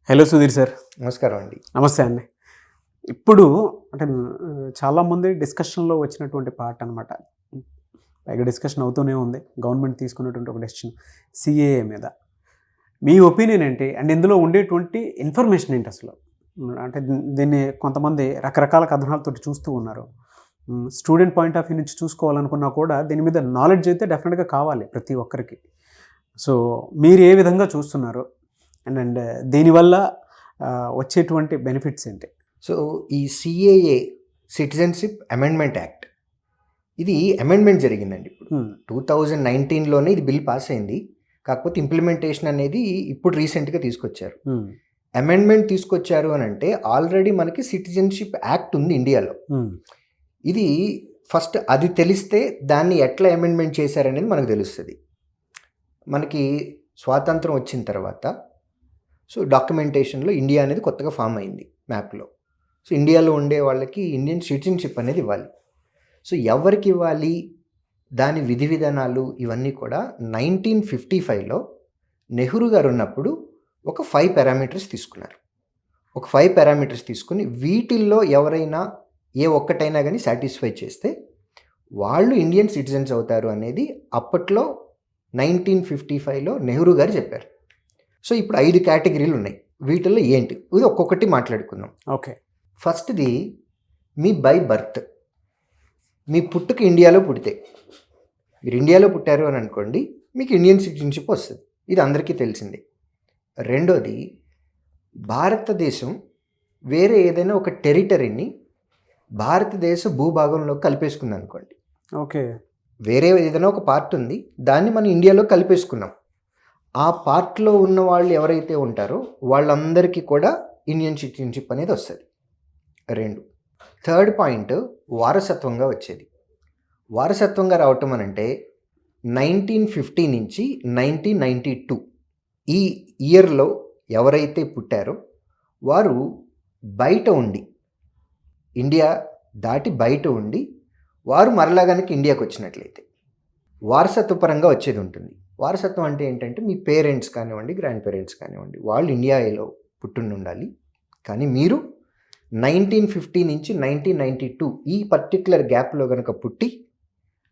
Hello Sudheer sir. నమస్కారం అండి. నమస్తే అండి. ఇప్పుడు అంటే చాలామంది డిస్కషన్లో వచ్చినటువంటి పార్ట్ అనమాట. పైగా డిస్కషన్ అవుతూనే ఉంది. గవర్నమెంట్ తీసుకున్నటువంటి ఒక డెసిషన్ సిఏఏ మీద. మీ ఒపీనియన్ ఏంటి? అండ్ ఇందులో ఉండేటువంటి ఇన్ఫర్మేషన్ ఏంటి అసలు? అంటే దీన్ని కొంతమంది రకరకాల కథనాలతో చూస్తూ ఉన్నారు. స్టూడెంట్ పాయింట్ ఆఫ్ వ్యూ నుంచి చూసుకోవాలనుకున్నా కూడా దీని మీద నాలెడ్జ్ అయితే డెఫినెట్గా కావాలి ప్రతి ఒక్కరికి. సో మీరు ఏ విధంగా చూస్తున్నారు? అండ్ దీనివల్ల వచ్చేటువంటి బెనిఫిట్స్ ఏంటి? సో ఈ సిఏఏ సిటిజన్షిప్ అమెండ్మెంట్ యాక్ట్, ఇది అమెండ్మెంట్ జరిగిందండి. ఇప్పుడు 2019లోనే ఇది బిల్ పాస్ అయింది. కాకపోతే ఇంప్లిమెంటేషన్ అనేది ఇప్పుడు రీసెంట్గా తీసుకొచ్చారు. అమెండ్మెంట్ తీసుకొచ్చారు అని అంటే ఆల్రెడీ మనకి సిటిజన్షిప్ యాక్ట్ ఉంది ఇండియాలో. ఇది ఫస్ట్ అది తెలిస్తే దాన్ని ఎట్లా అమెండ్మెంట్ చేశారనేది మనకు తెలుస్తుంది. మనకి స్వాతంత్రం వచ్చిన తర్వాత సో డాక్యుమెంటేషన్లో ఇండియా అనేది కొత్తగా ఫామ్ అయింది మ్యాప్లో. సో ఇండియాలో ఉండే వాళ్ళకి ఇండియన్ సిటిజన్షిప్ అనేది ఇవ్వాలి. సో ఎవరికి ఇవ్వాలి, దాని విధి విధానాలు ఇవన్నీ కూడా 1955లో నెహ్రూ గారు ఉన్నప్పుడు ఒక 5 పారామీటర్స్ తీసుకున్నారు. ఒక 5 పారామీటర్స్ తీసుకుని వీటిల్లో ఎవరైనా ఏ ఒక్కటైనా కానీ సాటిస్ఫై చేస్తే వాళ్ళు ఇండియన్ సిటిజన్స్ అవుతారు అనేది అప్పట్లో 1955లో నెహ్రూ గారు చెప్పారు. సో ఇప్పుడు 5 కేటగిరీలు ఉన్నాయి. వీటిల్లో ఏంటి ఇది ఒక్కొక్కటి మాట్లాడుకుందాం. ఓకే. ఫస్ట్ది మీ బై బర్త్, మీ పుట్టుక ఇండియాలో పుడితే, మీరు ఇండియాలో పుట్టారు అని అనుకోండి, మీకు ఇండియన్ సిటిజన్షిప్ వస్తుంది. ఇది అందరికీ తెలిసిందే. రెండోది, భారతదేశం వేరే ఏదైనా ఒక టెరిటరీని భారతదేశ భూభాగంలో కలిపేసుకుంది అనుకోండి. ఓకే. వేరే ఏదైనా ఒక పార్ట్ ఉంది, దాన్ని మనం ఇండియాలో కలిపేసుకున్నాం. ఆ పార్ట్లో ఉన్న వాళ్ళు ఎవరైతే ఉంటారో వాళ్ళందరికీ కూడా ఇండియన్ సిటిజన్షిప్ అనేది వస్తుంది. 2. థర్డ్ పాయింట్, వారసత్వంగా వచ్చేది. వారసత్వంగా రావటం అని అంటే 1950 నుంచి 1992 ఈ ఇయర్లో ఎవరైతే పుట్టారో వారు బయట ఉండి, ఇండియా దాటి బయట ఉండి వారు మరలా కనుక ఇండియాకి వచ్చినట్లయితే వారసత్వపరంగా వచ్చేది ఉంటుంది. వారసత్వం అంటే ఏంటంటే మీ పేరెంట్స్ కానివ్వండి, గ్రాండ్ పేరెంట్స్ కానివ్వండి, వాళ్ళు ఇండియాలో పుట్టిండి ఉండాలి. కానీ మీరు 1950 నుంచి 1992 ఈ పర్టిక్యులర్ గ్యాప్లో కనుక పుట్టి,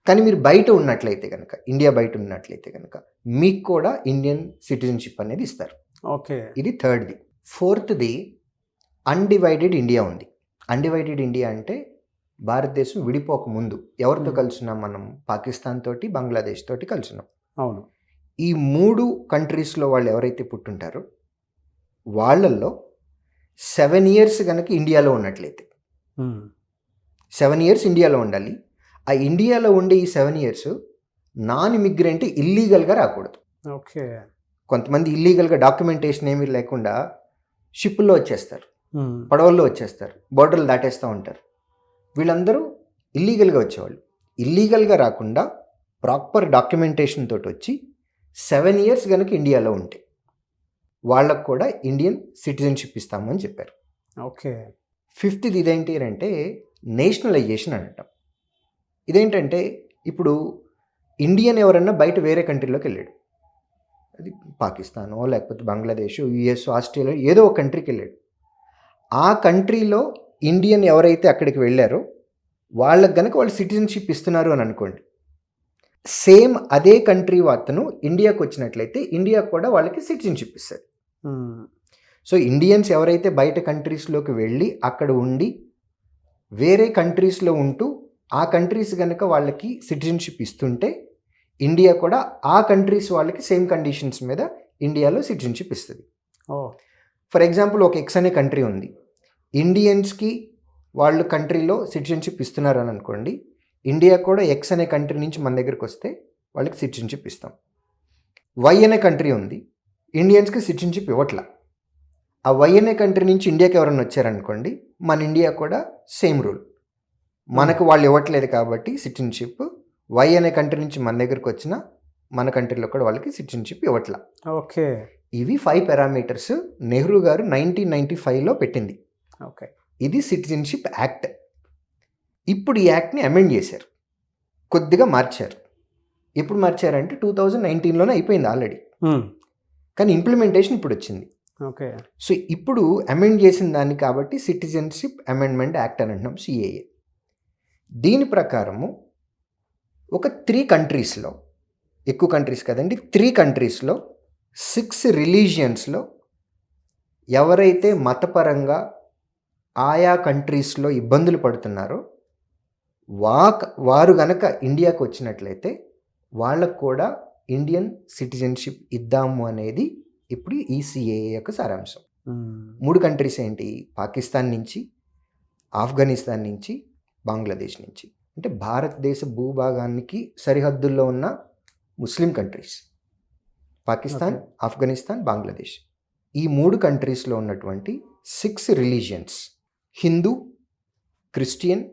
కానీ మీరు బయట ఉన్నట్లయితే కనుక, ఇండియా బయట ఉన్నట్లయితే కనుక మీకు కూడా ఇండియన్ సిటిజన్షిప్ అనేది ఇస్తారు. ఓకే. ఇది థర్డ్ది. ఫోర్త్ది, అన్డివైడెడ్ ఇండియా ఉంది. అన్డివైడెడ్ ఇండియా అంటే భారతదేశం విడిపోక ముందు ఎవరితో కలుసున్నాం మనం? పాకిస్తాన్ తోటి, బంగ్లాదేశ్ తోటి కలుసున్నాం. అవును. ఈ 3 కంట్రీస్లో వాళ్ళు ఎవరైతే పుట్టుంటారో వాళ్ళల్లో 7 ఇయర్స్ కనుక ఇండియాలో ఉన్నట్లయితే, 7 ఇయర్స్ ఇండియాలో ఉండాలి. ఆ ఇండియాలో ఉండే ఈ 7 ఇయర్స్ నాన్ ఇమిగ్రెంట్, ఇల్లీగల్గా రాకూడదు. ఓకే. కొంతమంది ఇల్లీగల్గా డాక్యుమెంటేషన్ ఏమీ లేకుండా షిప్పుల్లో వచ్చేస్తారు, పడవల్లో వచ్చేస్తారు, బోర్డర్లు దాటేస్తూ ఉంటారు. వీళ్ళందరూ ఇల్లీగల్గా వచ్చేవాళ్ళు. ఇల్లీగల్గా రాకుండా ప్రాపర్ డాక్యుమెంటేషన్ తోటి వచ్చి 7 ఇయర్స్ కనుక ఇండియాలో ఉంటే వాళ్ళకు కూడా ఇండియన్ సిటిజన్షిప్ ఇస్తామని చెప్పారు. ఓకే. ఫిఫ్త్ది ఇదేంటి అంటే నేషనలైజేషన్ అంటాం. ఇదేంటంటే ఇప్పుడు ఇండియన్ ఎవరన్నా బయట వేరే కంట్రీలోకి వెళ్ళాడు, అది పాకిస్తానో లేకపోతే బంగ్లాదేశ్, యుఎస్, ఆస్ట్రేలియా ఏదో ఒక కంట్రీకి వెళ్ళాడు. ఆ కంట్రీలో ఇండియన్ ఎవరైతే అక్కడికి వెళ్ళారో వాళ్ళకి కనుక వాళ్ళు సిటిజన్షిప్ ఇస్తున్నారు అని అనుకోండి, సేమ్ అదే కంట్రీ అతను ఇండియాకి వచ్చినట్లయితే ఇండియా కూడా వాళ్ళకి సిటిజన్షిప్ ఇస్తుంది. సో ఇండియన్స్ ఎవరైతే బయట కంట్రీస్లోకి వెళ్ళి అక్కడ ఉండి వేరే కంట్రీస్లో ఉంటూ ఆ కంట్రీస్ కనుక వాళ్ళకి సిటిజన్షిప్ ఇస్తుంటే ఇండియా కూడా ఆ కంట్రీస్ వాళ్ళకి సేమ్ కండిషన్స్ మీద ఇండియాలో సిటిజన్షిప్ ఇస్తుంది. ఫర్ ఎగ్జాంపుల్, ఒక ఎక్స్ అనే కంట్రీ ఉంది, ఇండియన్స్కి వాళ్ళు కంట్రీలో సిటిజన్షిప్ ఇస్తున్నారు అని అనుకోండి, ఇండియా కూడా ఎక్స్ అనే కంట్రీ నుంచి మన దగ్గరికి వస్తే వాళ్ళకి సిటిజన్షిప్ ఇస్తాం. వై అనే కంట్రీ ఉంది, ఇండియన్స్కి సిటిజన్షిప్ ఇవ్వట్లా. ఆ వై అనే కంట్రీ నుంచి ఇండియాకి ఎవరైనా వచ్చారనుకోండి, మన ఇండియా కూడా సేమ్ రూల్, మనకు వాళ్ళు ఇవ్వట్లేదు కాబట్టి సిటిజన్షిప్, వై అనే కంట్రీ నుంచి మన దగ్గరికి వచ్చినా మన కంట్రీలో కూడా వాళ్ళకి సిటిజన్షిప్ ఇవ్వట్లా. ఓకే. ఇవి 5 పారామీటర్స్ నెహ్రూ గారు 1995లో పెట్టింది. ఓకే. ఇది సిటిజన్షిప్ యాక్ట్. ఇప్పుడు ఈ యాక్ట్ని అమెండ్ చేశారు, కొద్దిగా మార్చారు. ఎప్పుడు మార్చారంటే 2019లోనే అయిపోయింది ఆల్రెడీ, కానీ ఇంప్లిమెంటేషన్ ఇప్పుడు వచ్చింది. ఓకే. సో ఇప్పుడు అమెండ్ చేసిన దాన్ని కాబట్టి సిటిజన్షిప్ అమెండ్మెంట్ యాక్ట్ అని అంటున్నాం, సిఏఏ. దీని ప్రకారము ఒక 3 కంట్రీస్లో, ఎక్కువ కంట్రీస్ కదండి, 3 కంట్రీస్లో 6 రిలీజియన్స్లో ఎవరైతే మతపరంగా ఆయా కంట్రీస్లో ఇబ్బందులు పడుతున్నారో వారు గనక ఇండియాకు వచ్చినట్లయితే వాళ్ళకు కూడా ఇండియన్ సిటిజన్షిప్ ఇద్దాము అనేది ఇప్పుడు ఈ సిఏఏ యొక్క సారాంశం. 3 కంట్రీస్ ఏంటి? పాకిస్తాన్ నుంచి, ఆఫ్ఘనిస్తాన్ నుంచి, బంగ్లాదేశ్ నుంచి. అంటే భారతదేశ భూభాగానికి సరిహద్దుల్లో ఉన్న ముస్లిం కంట్రీస్ పాకిస్తాన్, ఆఫ్ఘనిస్తాన్, బంగ్లాదేశ్. ఈ 3 కంట్రీస్లో ఉన్నటువంటి 6 religions, Hindu, Christian,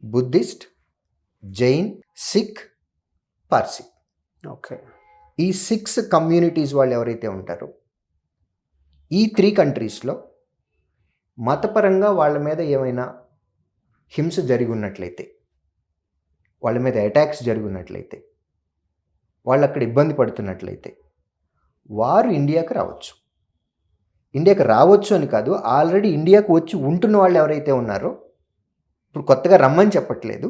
Buddhist, Jain, Sikh, Parsi. Okay. ఈ 6 కమ్యూనిటీస్ వాళ్ళు ఎవరైతే ఉంటారో ఈ 3 కంట్రీస్లో మతపరంగా వాళ్ళ మీద ఏమైనా హింస జరిగి ఉన్నట్లయితే, వాళ్ళ మీద అటాక్స్ జరుగున్నట్లయితే, వాళ్ళు అక్కడ ఇబ్బంది పడుతున్నట్లయితే వారు ఇండియాకి రావచ్చు. ఇండియాకి రావచ్చు అని కాదు, ఆల్రెడీ ఇండియాకు వచ్చి ఉంటున్న వాళ్ళు ఎవరైతే ఉన్నారో, ఇప్పుడు కొత్తగా రమ్మని చెప్పట్లేదు,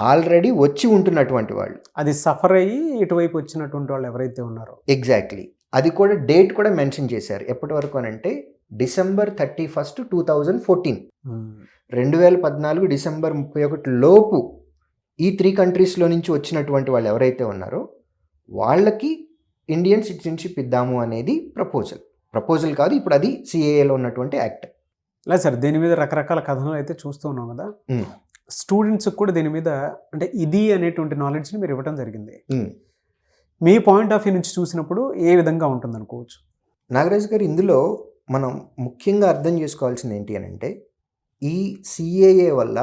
ఆల్రెడీ వచ్చి ఉంటున్నటువంటి వాళ్ళు, అది సఫర్ అయ్యి ఇటువైపు వచ్చినటువంటి వాళ్ళు ఎవరైతే ఉన్నారో. ఎగ్జాక్ట్లీ. అది కూడా డేట్ కూడా మెన్షన్ చేశారు. ఎప్పటి వరకు అని అంటే December 31, 2014, 2014 December 31 లోపు ఈ 3 కంట్రీస్లో నుంచి వచ్చినటువంటి వాళ్ళు ఎవరైతే ఉన్నారో వాళ్ళకి ఇండియన్ సిటిజన్షిప్ ఇద్దాము అనేది ప్రపోజల్ కాదు, ఇప్పుడు అది సిఏఏలో ఉన్నటువంటి యాక్ట్. లేదు సార్, దీని మీద రకరకాల కథనాలు అయితే చూస్తూ ఉన్నాం కదా. స్టూడెంట్స్కి కూడా దీని మీద అంటే ఇది అనేటువంటి నాలెడ్జ్ని మీరు ఇవ్వడం జరిగింది. మీ పాయింట్ ఆఫ్ వ్యూ నుంచి చూసినప్పుడు ఏ విధంగా ఉంటుంది అనుకోవచ్చు? నాగరాజ్ గారు, ఇందులో మనం ముఖ్యంగా అర్థం చేసుకోవాల్సింది ఏంటి అని అంటే, ఈ సిఏఏ వల్ల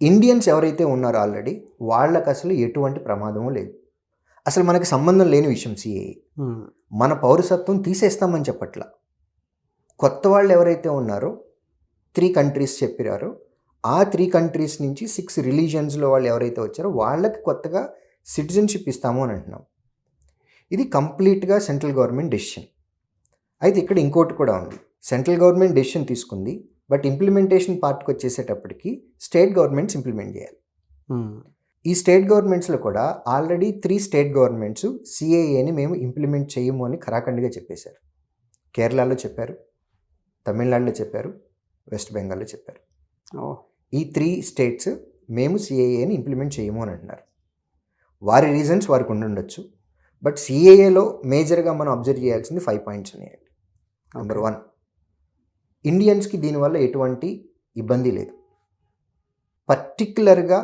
ఇండియన్స్ ఎవరైతే ఉన్నారో ఆల్రెడీ వాళ్ళకి అసలు ఎటువంటి ప్రమాదము లేదు. అసలు మనకి సంబంధం లేని విషయం సిఏఏ. మన పౌరసత్వం తీసేస్తామని చెప్పట్లా. కొత్త వాళ్ళు ఎవరైతే ఉన్నారో 3 కంట్రీస్ చెప్పారో ఆ 3 కంట్రీస్ నుంచి 6 రిలీజియన్స్లో వాళ్ళు ఎవరైతే వచ్చారో వాళ్ళకి కొత్తగా సిటిజన్షిప్ ఇస్తాము అని అంటున్నాం. ఇది కంప్లీట్గా సెంట్రల్ గవర్నమెంట్ డెసిషన్. అయితే ఇక్కడ ఇంకోటి కూడా ఉంది. సెంట్రల్ గవర్నమెంట్ డెసిషన్ తీసుకుంది, బట్ ఇంప్లిమెంటేషన్ పార్ట్కి వచ్చేసేటప్పటికి స్టేట్ గవర్నమెంట్స్ ఇంప్లిమెంట్ చేయాలి. ఈ స్టేట్ గవర్నమెంట్స్లో కూడా ఆల్రెడీ 3 స్టేట్ గవర్నమెంట్స్ సిఏఏని మేము ఇంప్లిమెంట్ చేయము అని ఖరాఖండిగా చెప్పేశారు. కేరళలో చెప్పారు, తమిళనాడులో చెప్పారు, వెస్ట్ బెంగాల్లో చెప్పారు. ఈ 3 స్టేట్స్ మేము సిఏఏని ఇంప్లిమెంట్ చేయము అని అంటున్నారు. వారి రీజన్స్ వారికి ఉండొచ్చు, బట్ సిఏఏలో మేజర్గా మనం అబ్జర్వ్ చేయాల్సింది 5 పాయింట్స్ ఉన్నాయండి. నెంబర్ 1, ఇండియన్స్కి దీనివల్ల ఎటువంటి ఇబ్బంది లేదు. పర్టిక్యులర్గా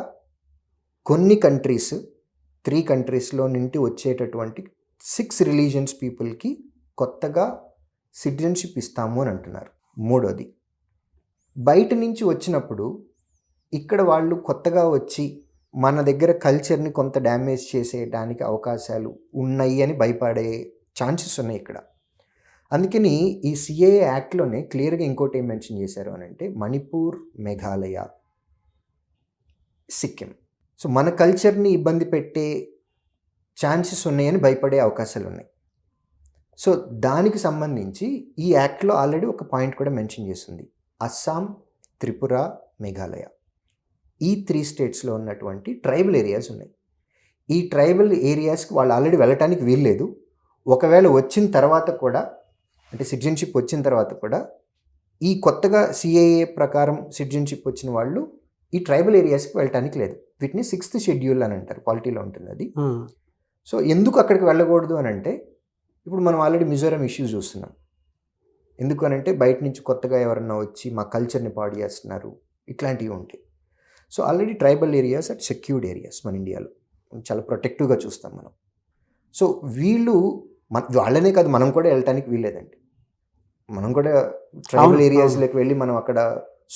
కొన్ని కంట్రీస్ 3 కంట్రీస్లో నుండి వచ్చేటటువంటి 6 రిలీజియన్స్ పీపుల్కి కొత్తగా సిటిజన్షిప్ ఇస్తాము అని అంటున్నారు. 3వది, బయట నుంచి వచ్చినప్పుడు ఇక్కడ వాళ్ళు కొత్తగా వచ్చి మన దగ్గర కల్చర్ని కొంత డ్యామేజ్ చేసేయడానికి అవకాశాలు ఉన్నాయి అని భయపడే ఛాన్సెస్ ఉన్నాయి ఇక్కడ. అందుకని ఈ సిఏఏ యాక్ట్లోనే క్లియర్గా ఇంకోటి ఏం మెన్షన్ చేశారు అని అంటే, మణిపూర్, మేఘాలయ, సిక్కిం, సో మన కల్చర్ని ఇబ్బంది పెట్టే ఛాన్సెస్ ఉన్నాయని భయపడే అవకాశాలు ఉన్నాయి. సో దానికి సంబంధించి ఈ యాక్ట్లో ఆల్రెడీ ఒక పాయింట్ కూడా మెన్షన్ చేస్తుంది. అస్సాం, త్రిపుర, మేఘాలయ, ఈ 3 స్టేట్స్లో ఉన్నటువంటి ట్రైబల్ ఏరియాస్ ఉన్నాయి. ఈ ట్రైబల్ ఏరియాస్కి వాళ్ళు ఆల్రెడీ వెళ్ళటానికి వీల్లేదు. ఒకవేళ వచ్చిన తర్వాత కూడా, అంటే సిటిజన్షిప్ వచ్చిన తర్వాత కూడా, ఈ కొత్తగా సిఏఏ ప్రకారం సిటిజన్షిప్ వచ్చిన వాళ్ళు ఈ ట్రైబల్ ఏరియాస్కి వెళ్ళటానికి లేదు. వీటిని 6th షెడ్యూల్ అని అంటారు, పాలిటీలో ఉంటుంది అది. సో ఎందుకు అక్కడికి వెళ్ళకూడదు అని అంటే, ఇప్పుడు మనం ఆల్రెడీ మిజోరాం ఇష్యూ చూస్తున్నాం. ఎందుకు అని అంటే బయట నుంచి కొత్తగా ఎవరన్నా వచ్చి మా కల్చర్ని పాడు చేస్తున్నారు, ఇట్లాంటివి ఉంటాయి. So already tribal areas at secured areas మన ఇండియాలో చాలా ప్రొటెక్టివ్గా చూస్తాం మనం. సో వీళ్ళు వాళ్ళనే కాదు, మనం కూడా వెళ్ళటానికి వీల్లేదండి. మనం కూడా ట్రైబల్ ఏరియాస్లోకి వెళ్ళి మనం అక్కడ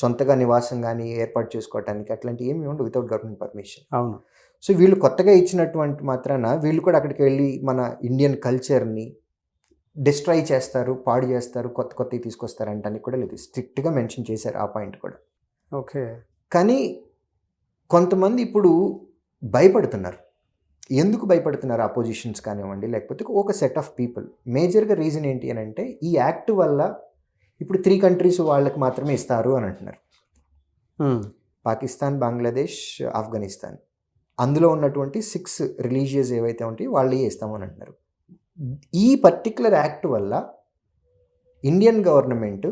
సొంతగా నివాసం కానీ ఏర్పాటు చేసుకోవటానికి అట్లాంటివి ఏమి ఉండవు వితౌట్ గవర్నమెంట్ పర్మిషన్. అవును. సో వీళ్ళు కొత్తగా ఇచ్చినటువంటి మాత్రాన వీళ్ళు కూడా అక్కడికి వెళ్ళి మన ఇండియన్ కల్చర్ని డిస్ట్రాయ్ చేస్తారు, పాడు చేస్తారు, కొత్తవి తీసుకొస్తారు అంటానికి కూడా లేదు. స్ట్రిక్ట్గా మెన్షన్ చేశారు ఆ పాయింట్ కూడా. ఓకే. కానీ కొంతమంది ఇప్పుడు భయపడుతున్నారు. ఎందుకు భయపడుతున్నారు అపోజిషన్స్ కానివ్వండి, లేకపోతే ఒక సెట్ ఆఫ్ పీపుల్? మేజర్గా రీజన్ ఏంటి అని అంటే, ఈ యాక్ట్ వల్ల ఇప్పుడు 3 కంట్రీస్ వాళ్ళకి మాత్రమే ఇస్తారు అని అంటున్నారు. పాకిస్తాన్, బంగ్లాదేశ్, ఆఫ్ఘనిస్తాన్. అందులో ఉన్నటువంటి 6 రిలీజియస్ ఏవైతే ఉంటాయో వాళ్ళే ఇస్తామని అంటున్నారు. ఈ పర్టికులర్ యాక్ట్ వల్ల ఇండియన్ గవర్నమెంట్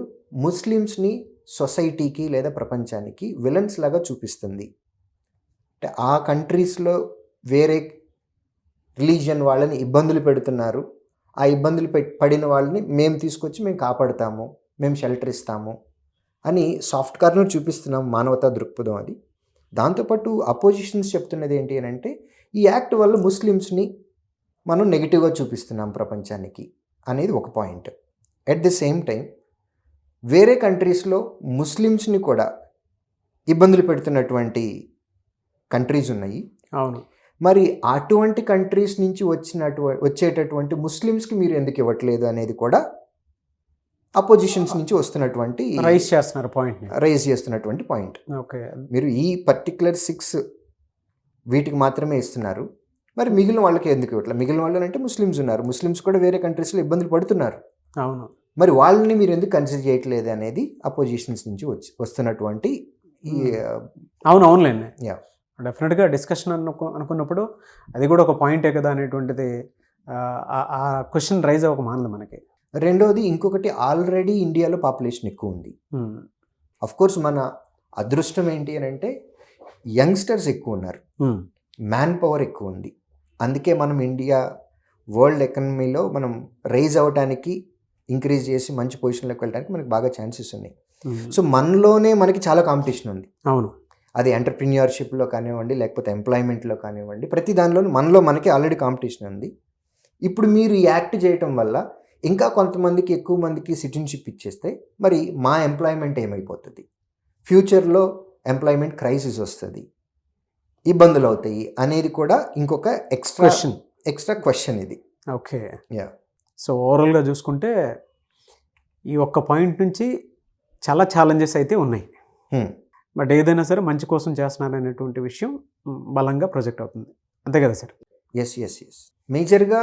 ముస్లిమ్స్ని సొసైటీకి లేదా ప్రపంచానికి విలన్స్ లాగా చూపిస్తుంది. అంటే ఆ కంట్రీస్లో వేరే రిలీజియన్ వాళ్ళని ఇబ్బందులు పెడుతున్నారు, ఆ ఇబ్బందులు పడిన వాళ్ళని మేము తీసుకొచ్చి మేము కాపాడుతాము, మేము షెల్టర్ ఇస్తాము అని సాఫ్ట్ కార్నర్ చూపిస్తున్నాం. మానవతా దృక్పథం అది. దాంతోపాటు అపోజిషన్స్ చెప్తున్నది ఏంటి అని అంటే, ఈ యాక్ట్ వల్ల ముస్లిమ్స్ని మనం నెగిటివ్గా చూపిస్తున్నాం ప్రపంచానికి అనేది ఒక point. At the same time వేరే కంట్రీస్లో ముస్లిమ్స్ని కూడా ఇబ్బందులు పెడుతున్నటువంటి కంట్రీస్ ఉన్నాయి. అవును. మరి అటువంటి కంట్రీస్ నుంచి వచ్చేటటువంటి ముస్లిమ్స్కి మీరు ఎందుకు ఇవ్వట్లేదు అనేది కూడా అపోజిషన్స్ నుంచి వస్తున్నటువంటి రైజ్ చేస్తున్నటువంటి పాయింట్. ఓకే, మీరు ఈ పర్టికులర్ 6 వీటికి మాత్రమే ఇస్తున్నారు, మరి మిగిలిన వాళ్ళకి ఎందుకు ఇవ్వట్లేదు? మిగిలిన వాళ్ళు అంటే ముస్లిమ్స్ ఉన్నారు, ముస్లిమ్స్ కూడా వేరే కంట్రీస్లో ఇబ్బందులు పడుతున్నారు. అవును. మరి వాళ్ళని మీరు ఎందుకు కన్సిడర్ చేయట్లేదు అనేది అపోజిషన్స్ నుంచి వస్తున్నటువంటి ఈ అవునులేండి. డెఫినెట్గా డిస్కషన్ అనుకున్నప్పుడు అది కూడా ఒక పాయింటే కదా అనేటువంటిది ఆ క్వశ్చన్ రైజ్ అవ్వక మానదు మనకి. రెండోది ఇంకొకటి, ఆల్రెడీ ఇండియాలో పాపులేషన్ ఎక్కువ ఉంది. అఫ్కోర్స్ మన అదృష్టం ఏంటి అని అంటే యంగ్స్టర్స్ ఎక్కువ ఉన్నారు, మ్యాన్ పవర్ ఎక్కువ ఉంది. అందుకే మనం ఇండియా వరల్డ్ ఎకానమీలో మనం రైజ్ అవ్వడానికి, ఇంక్రీజ్ చేసి మంచి పొజిషన్లోకి వెళ్ళడానికి మనకి బాగా ఛాన్సెస్ ఉన్నాయి. సో మనలోనే మనకి చాలా కాంపిటీషన్ ఉంది. అవును. అది ఎంటర్ప్రిన్యూర్షిప్లో కానివ్వండి, లేకపోతే ఎంప్లాయ్మెంట్లో కానివ్వండి, ప్రతి దానిలో మనకి ఆల్రెడీ కాంపిటీషన్ ఉంది. ఇప్పుడు మీరు ఈ యాక్ట్ చేయటం వల్ల ఇంకా కొంతమందికి, ఎక్కువ మందికి సిటిజన్షిప్ ఇచ్చేస్తే మరి మా ఎంప్లాయ్మెంట్ ఏమైపోతుంది? ఫ్యూచర్లో ఎంప్లాయ్మెంట్ క్రైసిస్ వస్తుంది, ఇబ్బందులు అవుతాయి అనేది కూడా ఇంకొక ఎక్స్ట్రా క్వశ్చన్ ఇది. Okay, yeah. సో ఓవరాల్గా చూసుకుంటే ఈ ఒక్క పాయింట్ నుంచి చాలా ఛాలెంజెస్ అయితే ఉన్నాయి. బట్ ఏదైనా సరే మంచి కోసం చేస్తున్నారనేటువంటి విషయం బలంగా ప్రొజెక్ట్ అవుతుంది. అంతే కదా సార్? ఎస్. మేజర్గా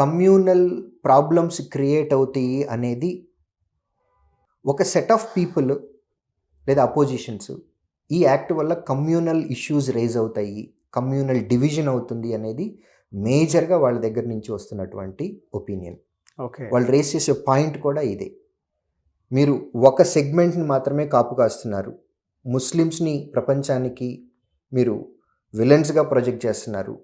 కమ్యూనల్ ప్రాబ్లమ్స్ క్రియేట్ అవుతాయి అనేది ఒక సెట్ ఆఫ్ పీపుల్ లేదా అపోజిషన్స్ ఈ యాక్ట్ వల్ల కమ్యూనల్ ఇష్యూస్ రేజ్ అవుతాయి, కమ్యూనల్ డివిజన్ అవుతుంది అనేది మేజర్గా వాళ్ళ దగ్గర నుంచి వస్తున్నటువంటి ఒపీనియన్. ఓకే, వాళ్ళు రేస్ చేసే పాయింట్ కూడా ఇదే. మీరు ఒక సెగ్మెంట్ని మాత్రమే కాపు కాస్తున్నారు, ముస్లిమ్స్ని ప్రపంచానికి మీరు విలన్స్గా ప్రొజెక్ట్ చేస్తున్నారు,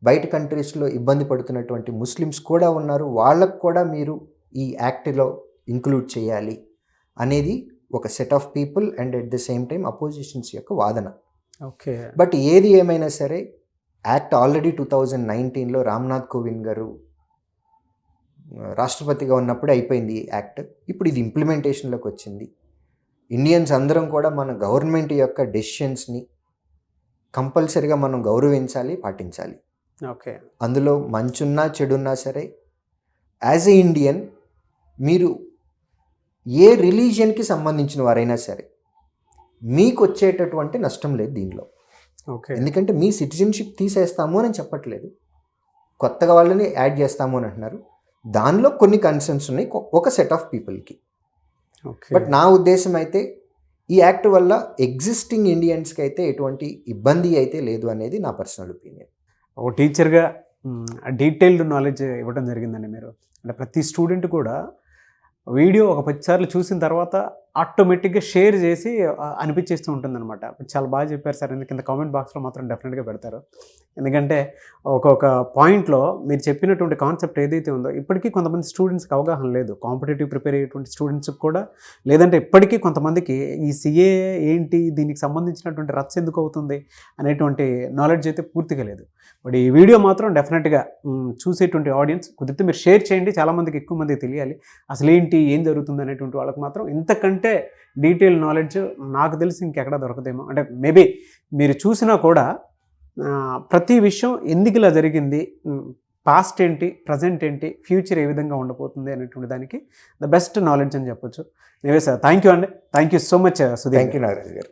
బయట కంట్రీస్లో ఇబ్బంది పడుతున్నటువంటి ముస్లిమ్స్ కూడా ఉన్నారు, వాళ్ళకు కూడా మీరు ఈ యాక్ట్లో ఇంక్లూడ్ చేయాలి అనేది ఒక set of people and at the same time oppositions యొక్క వాదన. ఓకే. బట్ ఏది ఏమైనా సరే యాక్ట్ ఆల్రెడీ 2019లో రామ్నాథ్ కోవింద్ గారు రాష్ట్రపతిగా ఉన్నప్పుడే అయిపోయింది ఈ యాక్ట్. ఇప్పుడు ఇది ఇంప్లిమెంటేషన్లోకి వచ్చింది. ఇండియన్స్ అందరం కూడా మన గవర్నమెంట్ యొక్క డెసిషన్స్ని కంపల్సరీగా మనం గౌరవించాలి, పాటించాలి. ఓకే. అందులో మంచున్నా చెడున్నా సరే యాజ్ ఏ ఇండియన్ మీరు ఏ రిలీజియన్కి సంబంధించిన వారైనా సరే మీకు వచ్చేటటువంటి నష్టం లేదు దీనిలో. ఓకే. ఎందుకంటే మీ సిటిజన్షిప్ తీసేస్తాము అని చెప్పట్లేదు, కొత్తగా వాళ్ళని యాడ్ చేస్తాము అని అంటున్నారు. దానిలో కొన్ని కన్సర్న్స్ ఉన్నాయి ఒక సెట్ ఆఫ్ పీపుల్కి. బట్ నా ఉద్దేశం అయితే ఈ యాక్ట్ వల్ల ఎగ్జిస్టింగ్ ఇండియన్స్కి అయితే ఎటువంటి ఇబ్బంది అయితే లేదు అనేది నా పర్సనల్ ఒపీనియన్. ఒక టీచర్గా డీటెయిల్డ్ నాలెడ్జ్ ఇవ్వడం జరిగిందండి మీరు. అంటే ప్రతి స్టూడెంట్ కూడా వీడియో ఒక 10 సార్లు చూసిన తర్వాత ఆటోమేటిక్గా షేర్ చేసి అనిపించేస్తూ ఉంటుందన్నమాట. చాలా బాగా చెప్పారు సార్. కింద కామెంట్ బాక్స్లో మాత్రం డెఫినెట్గా పెడతారు. ఎందుకంటే ఒక్కొక్క పాయింట్లో మీరు చెప్పినటువంటి కాన్సెప్ట్ ఏదైతే ఉందో ఇప్పటికీ కొంతమంది స్టూడెంట్స్కి అవగాహన లేదు. కాంపిటేటివ్ ప్రిపేర్ అయ్యేటువంటి స్టూడెంట్స్కి కూడా, లేదంటే ఇప్పటికీ కొంతమందికి ఈ సిఏ ఏంటి, దీనికి సంబంధించినటువంటి రచ్చ ఎందుకు అవుతుంది అనేటువంటి నాలెడ్జ్ అయితే పూర్తిగా లేదు. బట్ ఈ వీడియో మాత్రం డెఫినెట్గా చూసేటువంటి ఆడియన్స్ కుదిరితే మీరు షేర్ చేయండి. చాలామందికి, ఎక్కువ మందికి తెలియాలి అసలు ఏంటి, ఏం జరుగుతుంది అనేటువంటి వాళ్ళకి మాత్రం. ఇంతకంటే డీటెయిల్ నాలెడ్జ్ నాకు తెలిసి ఇంకెక్కడ దొరకదేమో. అంటే మేబీ మీరు చూసినా కూడా ప్రతి విషయం ఎందుకు ఇలా జరిగింది, పాస్ట్ ఏంటి, ప్రజెంట్ ఏంటి, ఫ్యూచర్ ఏ విధంగా ఉండబోతుంది అనేటువంటి దానికి ద బెస్ట్ నాలెడ్జ్ అని చెప్పొచ్చు. నేవే సార్, థ్యాంక్ యూ అండి. Thank you so much Sudheer. Thank you Nagaraj గారు.